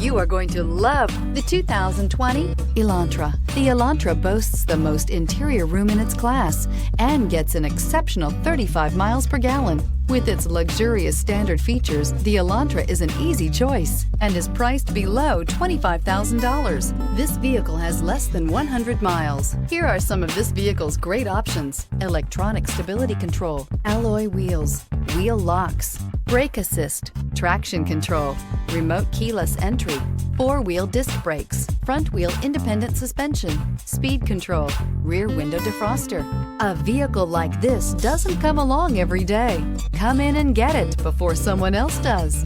You are going to love the 2020 Elantra. The Elantra boasts the most interior room in its class and gets an exceptional 35 miles per gallon. With its luxurious standard features, the Elantra is an easy choice and is priced below $25,000. This vehicle has less than 100 miles. Here are some of this vehicle's great options: electronic stability control, alloy wheels, wheel locks, brake assist, traction control, remote keyless entry, four-wheel disc brakes, front-wheel independent suspension, speed control, rear window defroster. A vehicle like this doesn't come along every day. Come in and get it before someone else does.